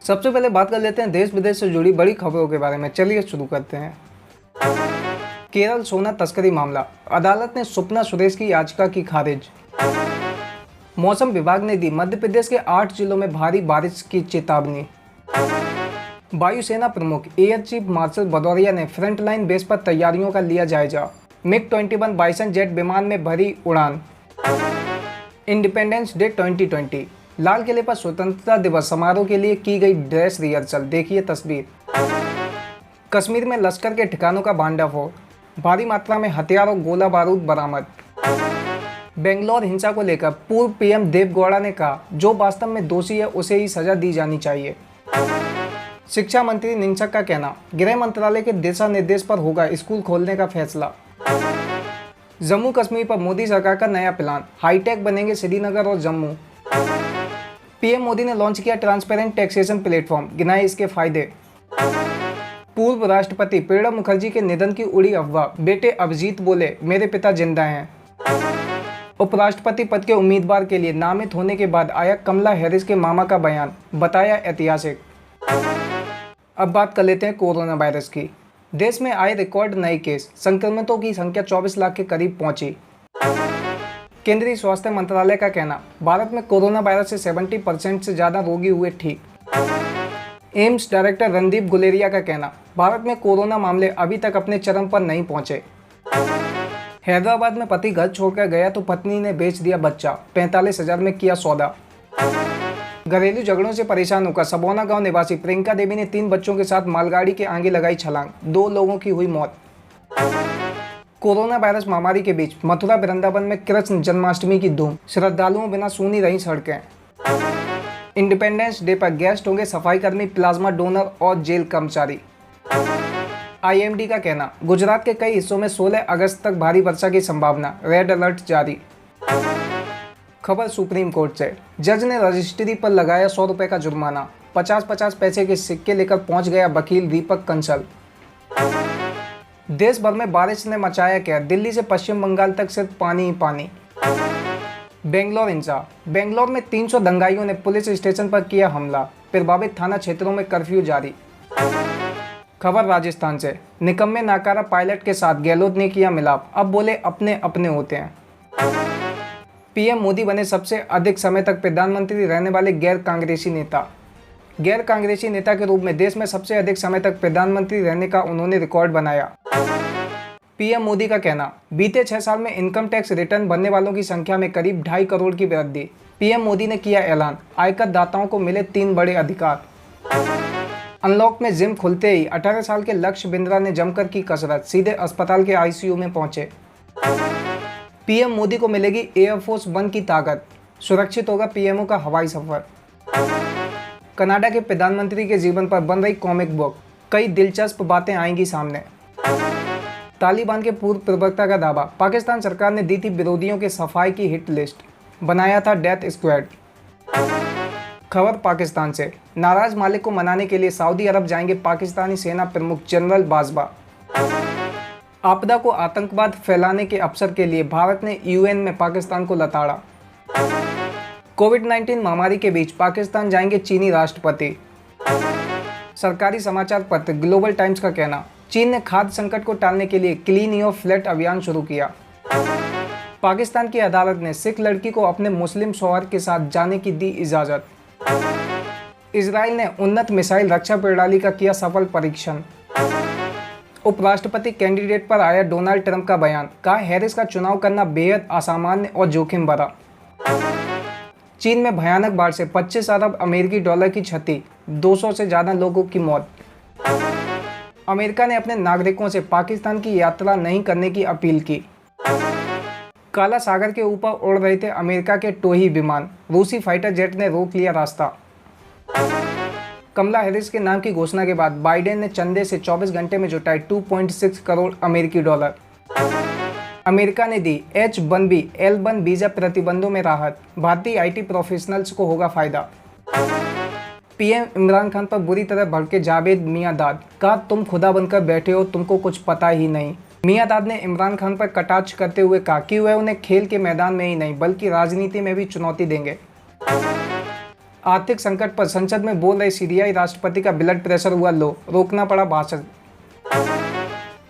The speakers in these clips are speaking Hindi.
सबसे पहले बात कर लेते हैं देश विदेश से जुड़ी बड़ी खबरों के बारे में। चलिए शुरू करते हैं। केरल सोना तस्करी मामला, अदालत ने स्वप्ना सुरेश की याचिका की खारिज। मौसम विभाग ने दी मध्य प्रदेश के 8 जिलों में भारी बारिश की चेतावनी। वायुसेना प्रमुख एयर चीफ मार्शल भदौरिया ने फ्रंटलाइन बेस पर तैयारियों का लिया जायजा। MiG-21 बाइसन जेट विमान में भरी उड़ान। इंडिपेंडेंस डे 2020, लाल किले पर स्वतंत्रता दिवस समारोह के लिए की गई ड्रेस रिहर्सल, देखिए तस्वीर। कश्मीर में लश्कर के ठिकानों का भांडाफोड़, भारी मात्रा में हथियार और गोला बारूद बरामद। बेंगलोर हिंसा को लेकर पूर्व PM देवेगौड़ा ने कहा, जो वास्तव में दोषी है उसे ही सजा दी जानी चाहिए। शिक्षा मंत्री निशंक का कहना, गृह मंत्रालय के दिशा निर्देश पर होगा स्कूल खोलने का फैसला। जम्मू कश्मीर पर मोदी सरकार का नया प्लान, हाईटेक बनेंगे श्रीनगर और जम्मू। PM मोदी ने लॉन्च किया ट्रांसपेरेंट टैक्सेशन प्लेटफॉर्म, गिनाए इसके फायदे। पूर्व राष्ट्रपति प्रणब मुखर्जी के निधन की उड़ी अफवाह, बेटे अभिजीत बोले मेरे पिता जिंदा हैं। उपराष्ट्रपति पद के उम्मीदवार के लिए नामित होने के बाद आया कमला हैरिस के मामा का बयान, बताया ऐतिहासिक। अब बात कर लेते हैं कोरोना वायरस की। देश में आए रिकॉर्ड नए केस, संक्रमितों की संख्या 24 लाख के करीब पहुंची। केंद्रीय स्वास्थ्य मंत्रालय का कहना, भारत में कोरोना वायरस से 70% से ज्यादा रोगी हुए ठीक। एम्स डायरेक्टर रणदीप गुलेरिया का कहना, भारत में कोरोना मामले अभी तक अपने चरम पर नहीं पहुंचे। हैदराबाद में पति घर छोड़कर गया तो पत्नी ने बेच दिया बच्चा, 45,000 में किया सौदा। घरेलू झगड़ों से परेशान होकर सबौना गांव निवासी प्रियंका देवी ने 3 बच्चों के साथ मालगाड़ी के आगे लगाई छलांग, 2 लोगों की हुई मौत। कोरोना वायरस महामारी के बीच मथुरा वृंदावन में कृष्ण जन्माष्टमी की धूम, श्रद्धालुओं बिना सूनी रही सड़कें। इंडिपेंडेंस डे पर गेस्ट होंगे सफाई कर्मी, प्लाज्मा डोनर और जेल कर्मचारी। IMD का कहना, गुजरात के कई हिस्सों में 16 अगस्त तक भारी वर्षा की संभावना, रेड अलर्ट जारी। खबर सुप्रीम कोर्ट से, जज ने रजिस्ट्री पर लगाया 100 रुपए का जुर्माना, 50-50 पैसे के सिक्के लेकर पहुंच गया वकील दीपक कंसल। देश भर में बारिश ने मचाया कहर, दिल्ली से पश्चिम बंगाल तक सिर्फ पानी ही पानी। बेंगलोर हिंसा, बेंगलोर में 300 दंगाइयों ने पुलिस स्टेशन पर किया हमला, प्रभावित थाना क्षेत्रों में कर्फ्यू जारी। खबर राजस्थान से, निकम्मे नाकारा पायलट के साथ गहलोत ने किया मिलाप, अब बोले अपने अपने होते हैं। PM मोदी बने सबसे अधिक समय तक प्रधानमंत्री रहने वाले गैर कांग्रेसी नेता। गैर कांग्रेसी नेता के रूप में देश में सबसे अधिक समय तक प्रधानमंत्री रहने का उन्होंने रिकॉर्ड बनाया। PM मोदी का कहना, बीते 6 साल में इनकम टैक्स रिटर्न भरने वालों की संख्या में करीब 2.5 करोड़ की वृद्धि। PM मोदी ने किया ऐलान, आयकर दाताओं को मिले 3 बड़े अधिकार। अनलॉक में जिम खुलते ही 18 साल के लक्ष्य बिंद्रा ने जमकर की कसरत, सीधे अस्पताल के ICU में पहुंचे। PM मोदी को मिलेगी एयरफोर्स 1 की ताकत, सुरक्षित होगा PMO का हवाई सफर। कनाडा के प्रधानमंत्री के जीवन पर बन रही कॉमिक बुक, कई दिलचस्प बातें आएंगी सामने। तालिबान के पूर्व प्रवक्ता का दावा, पाकिस्तान सरकार ने दी थी विरोधियों के सफाई की हिट लिस्ट, बनाया था डेथ स्क्वाड। खबर पाकिस्तान से, नाराज मालिक को मनाने के लिए सऊदी अरब जाएंगे पाकिस्तानी सेना प्रमुख जनरल बाजवा। आपदा को आतंकवाद फैलाने के अवसर के लिए भारत ने UN में पाकिस्तान को लताड़ा। कोविड-19 महामारी के बीच पाकिस्तान जाएंगे चीनी राष्ट्रपति। सरकारी समाचार पत्र ग्लोबल टाइम्स का कहना, चीन ने खाद्य संकट को टालने के लिए क्लीन योर फ्लैट अभियान शुरू किया। पाकिस्तान की अदालत ने सिख लड़की को अपने मुस्लिम शौहर के साथ जाने की दी इजाजत। इजराइल ने उन्नत मिसाइल रक्षा प्रणाली का किया सफल परीक्षण। उपराष्ट्रपति कैंडिडेट पर आया डोनाल्ड ट्रंप का बयान, कहा हैरिस का चुनाव करना बेहद असामान्य और जोखिम भरा। चीन में भयानक बाढ़ से 25 अरब अमेरिकी डॉलर की क्षति, 200 से ज्यादा लोगों की मौत। अमेरिका ने अपने नागरिकों से पाकिस्तान की यात्रा नहीं करने की अपील की। काला सागर के ऊपर उड़ रहे थे अमेरिका के टोही विमान, रूसी फाइटर जेट ने रोक लिया रास्ता। कमला हैरिस के नाम की घोषणा के बाद बाइडेन ने चंदे से 24 घंटे में जुटाए 2.6 करोड़ अमेरिकी डॉलर। अमेरिका ने दी H-1B L-1 वीजा प्रतिबंधों में राहत, भारतीय IT प्रोफेशनल्स को होगा फायदा। PM इमरान खान पर बुरी तरह भड़के जावेद मियांदाद, कहा तुम खुदा बनकर बैठे हो, तुमको कुछ पता ही नहीं। मियांदाद ने इमरान खान पर कटाक्ष करते हुए कहा कि वह उन्हें खेल के मैदान में ही नहीं बल्कि राजनीति में भी चुनौती देंगे। आर्थिक संकट पर संसद में बोल रहे सीरियाई राष्ट्रपति का ब्लड प्रेशर हुआ लो, रोकना पड़ा भाषण।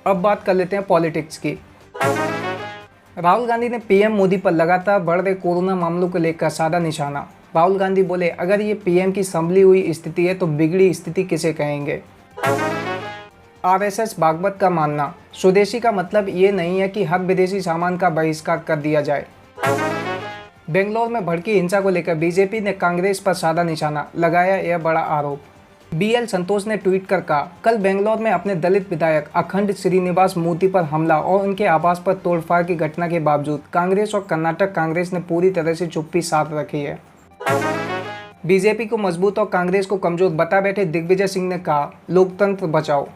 अब बात कर लेते हैं पॉलिटिक्स की। राहुल गांधी ने पीएम मोदी पर लगातार बढ़ रहे कोरोना मामलों को लेकर साधा निशाना। राहुल गांधी बोले, अगर ये पीएम की संभली हुई स्थिति है तो बिगड़ी स्थिति किसे कहेंगे। आरएसएस भागवत का मानना, स्वदेशी का मतलब ये नहीं है कि हर विदेशी सामान का बहिष्कार कर दिया जाए। बेंगलोर में भड़की हिंसा को लेकर बीजेपी ने कांग्रेस पर साधा निशाना लगाया, यह बड़ा आरोप। बीएल संतोष ने ट्वीट कर कहा, कल बेंगलोर में अपने दलित विधायक अखंड श्रीनिवास मूर्ति पर हमला और उनके आवास पर तोड़फाड़ की घटना के बावजूद कांग्रेस और कर्नाटक कांग्रेस ने पूरी तरह से चुप्पी साध रखी है। बीजेपी को मजबूत और कांग्रेस को कमजोर बता बैठे दिग्विजय सिंह ने कहा, लोकतंत्र बचाओ।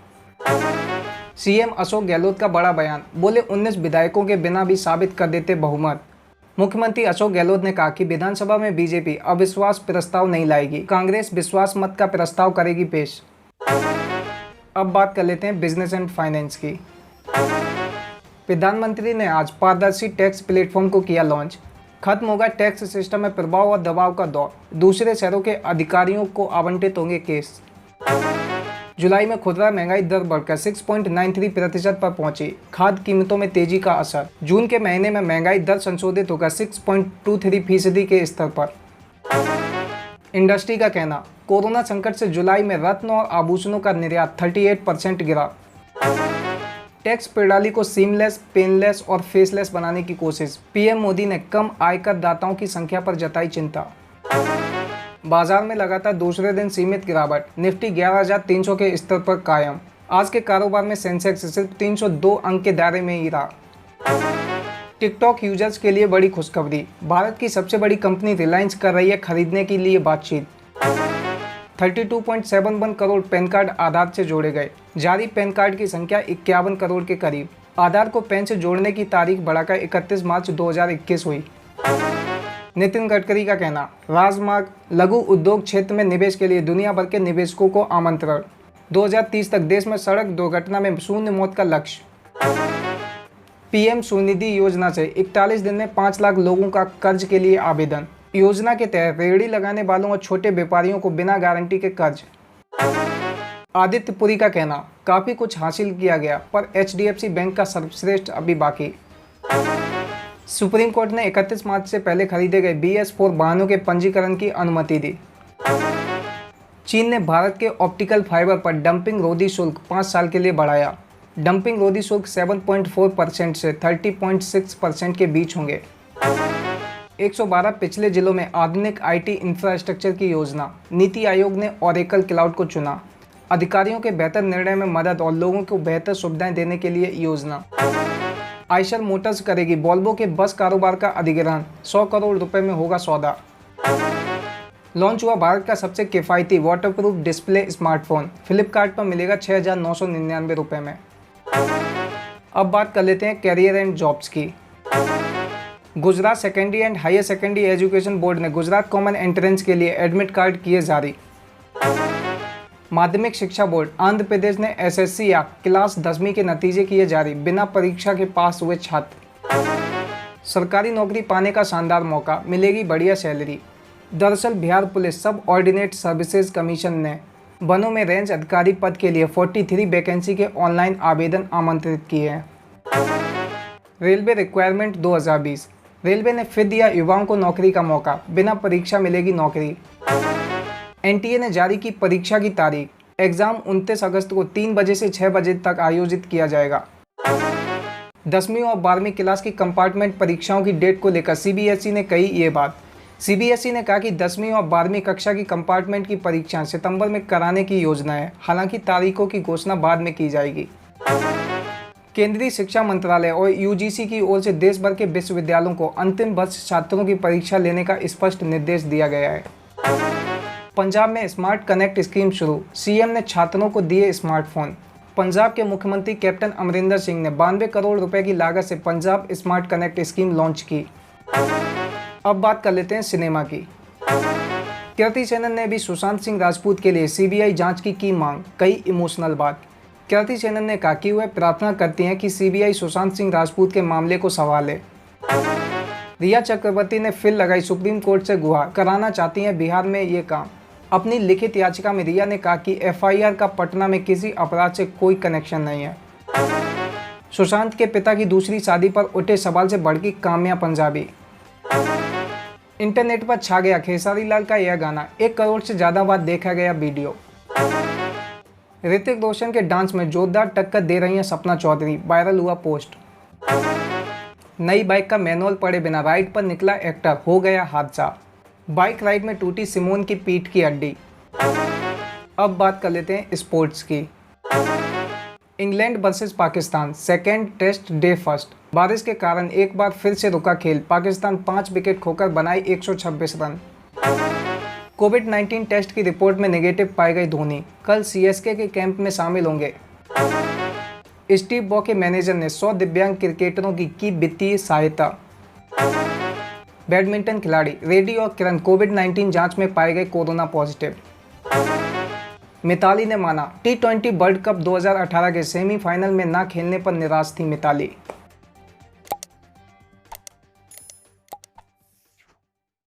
सीएम अशोक गहलोत का बड़ा बयान, बोले 19 विधायकों के बिना भी साबित कर देते बहुमत। मुख्यमंत्री अशोक गहलोत ने कहा कि विधानसभा में बीजेपी अविश्वास प्रस्ताव नहीं लाएगी, कांग्रेस विश्वास मत का प्रस्ताव करेगी पेश। अब बात कर लेते हैं बिजनेस एंड फाइनेंस की। प्रधानमंत्री ने आज पारदर्शी टैक्स प्लेटफॉर्म को किया लॉन्च। खत्म होगा टैक्स सिस्टम में प्रभाव और दबाव का दौर, दूसरे शहरों के अधिकारियों को आवंटित होंगे केस। जुलाई में खुदरा महंगाई दर बढ़कर 6.93% पर पहुंची, खाद्य कीमतों में तेजी का असर। जून के महीने में महंगाई दर संशोधित होकर 6.23% के स्तर पर। इंडस्ट्री का कहना, कोरोना संकट से जुलाई में रत्न और आभूषणों का निर्यात 38% गिरा। टैक्स प्रणाली को सीमलेस, पेनलेस और फेसलेस बनाने की कोशिश, पीएम मोदी ने कम आयकर दाताओं की संख्या पर जताई चिंता। बाजार में लगातार दूसरे दिन सीमित गिरावट, निफ्टी 11,300 के स्तर पर कायम। आज के कारोबार में सेंसेक्स सिर्फ 302 अंक के दायरे में ही रहा। टिकटॉक यूजर्स के लिए बड़ी खुशखबरी, भारत की सबसे बड़ी कंपनी रिलायंस कर रही है खरीदने के लिए बातचीत। 32.71 करोड़ पैन कार्ड आधार से जोड़े गए, जारी पैन कार्ड की संख्या 51 करोड़ के करीब। आधार को पैन से जोड़ने की तारीख बढ़ाकर 31 मार्च 2021 हुई। नितिन गडकरी का कहना, राजमार्ग लघु उद्योग क्षेत्र में निवेश के लिए दुनिया भर के निवेशकों को आमंत्रण। 2030 तक देश में सड़क दुर्घटना में 0 मौत का लक्ष्य। पीएम स्वनिधि योजना से 41 दिन में 5 लाख लोगों का कर्ज के लिए आवेदन। योजना के तहत रेहड़ी लगाने वालों और छोटे व्यापारियों को बिना गारंटी के कर्ज। आदित्य पुरी का कहना, काफी कुछ हासिल किया गया पर एचडीएफसी बैंक का सर्वश्रेष्ठ अभी बाकी। सुप्रीम कोर्ट ने 31 मार्च से पहले खरीदे गए BS4 वाहनों के पंजीकरण की अनुमति दी। चीन ने भारत के ऑप्टिकल फाइबर पर डंपिंग रोधी शुल्क 5 साल के लिए बढ़ाया। डंपिंग रोधी शुल्क 7.4% से 30.6% के बीच होंगे। 112 पिछले जिलों में आधुनिक IT इंफ्रास्ट्रक्चर की योजना, नीति आयोग ने ओरेकल क्लाउड को चुना। अधिकारियों के बेहतर निर्णय में मदद और लोगों को बेहतर सुविधाएं देने के लिए योजना। आइशर मोटर्स करेगी वोल्वो के बस कारोबार का अधिग्रहण, 100 करोड़ रुपए में होगा सौदा। लॉन्च हुआ भारत का सबसे किफ़ायती वाटरप्रूफ डिस्प्ले स्मार्टफोन, फ्लिपकार्ट पर मिलेगा 6,999 रुपये में। अब बात कर लेते हैं कैरियर एंड जॉब्स की। Gujarat secondary and higher secondary education board ने गुजरात कॉमन एंट्रेंस के लिए एडमिट कार्ड किए जारी। माध्यमिक शिक्षा बोर्ड आंध्र प्रदेश ने एसएससी या क्लास 10वीं के नतीजे किए जारी, बिना परीक्षा के पास हुए छात्र। सरकारी नौकरी पाने का शानदार मौका, मिलेगी बढ़िया सैलरी। दरअसल बिहार पुलिस सब ऑर्डिनेट सर्विसेज कमीशन ने वनों में रेंज अधिकारी पद के लिए 43 वैकेंसी के ऑनलाइन आवेदन आमंत्रित किए हैं। रेलवे रिक्वायरमेंट 2020, रेलवे ने फिर दिया युवाओं को नौकरी का मौका, बिना परीक्षा मिलेगी नौकरी। एनटीए ने जारी की परीक्षा की तारीख, एग्जाम 29 अगस्त को 3 बजे से 6 बजे तक आयोजित किया जाएगा। 10वीं और 12वीं क्लास की कंपार्टमेंट परीक्षाओं की डेट को लेकर सीबीएसई ने कही ये बात। सीबीएसई ने कहा कि 10वीं और 12वीं कक्षा की कंपार्टमेंट की परीक्षाएं सितंबर में कराने की योजना है, हालांकि तारीखों की घोषणा बाद में की जाएगी। केंद्रीय शिक्षा मंत्रालय और यूजीसी की ओर से देश भर के विश्वविद्यालयों को अंतिम वर्ष छात्रों की परीक्षा लेने का स्पष्ट निर्देश दिया गया है। पंजाब में स्मार्ट कनेक्ट स्कीम शुरू, सीएम ने छात्रों को दिए स्मार्टफोन। पंजाब के मुख्यमंत्री कैप्टन अमरिंदर सिंह ने 92 करोड़ रुपए की लागत से Punjab smart connect scheme launch की। अब बात कर लेते हैं सिनेमा की। कीर्ति सेनन ने भी सुशांत सिंह राजपूत के लिए सीबीआई जांच की मांग, कई इमोशनल बात। कीर्ति सेनन ने कहा कि वह प्रार्थना करती हैं कि सीबीआई सुशांत सिंह राजपूत के मामले को संभाले। रिया चक्रवर्ती ने फिर लगाई सुप्रीम कोर्ट से गुहार, कराना चाहती हैं बिहार में ये काम। अपनी लिखित याचिका में रिया ने कहा कि एफआईआर का पटना में किसी अपराध से कोई कनेक्शन नहीं है। सुशांत के पिता की दूसरी शादी पर उठे सवाल से भड़की काम्या पंजाबी। इंटरनेट पर छा गया खेसारी लाल का यह गाना, 1 करोड़ से ज़्यादा बार देखा गया वीडियो। ऋतिक रोशन के डांस में जोरदार टक्कर दे रही हैं सपना चौधरी, वायरल हुआ पोस्ट। नई बाइक का मैनुअल पढ़े बिना राइड पर निकला एक्टर, हो गया हादसा। बाइक राइड में टूटी सिमोन की पीठ की हड्डी। अब बात कर लेते हैं स्पोर्ट्स की। England versus Pakistan, second test day first. बारिश के कारण एक बार फिर से रुका खेल, पाकिस्तान 5 विकेट खोकर बनाई 126 रन। कोविड-19 टेस्ट की रिपोर्ट में नेगेटिव पाए गए धोनी, कल सीएसके के कैंप में शामिल होंगे। स्टीव बॉ के मैनेजर ने 100 दिव्यांग क्रिकेटरों की वित्तीय सहायता। बैडमिंटन खिलाड़ी रेड्डी और किरण कोविड-19 जांच में पाए गए कोरोना पॉजिटिव। मिताली ने माना T20 वर्ल्ड कप 2018 के सेमीफाइनल में ना खेलने पर निराश थी मिताली।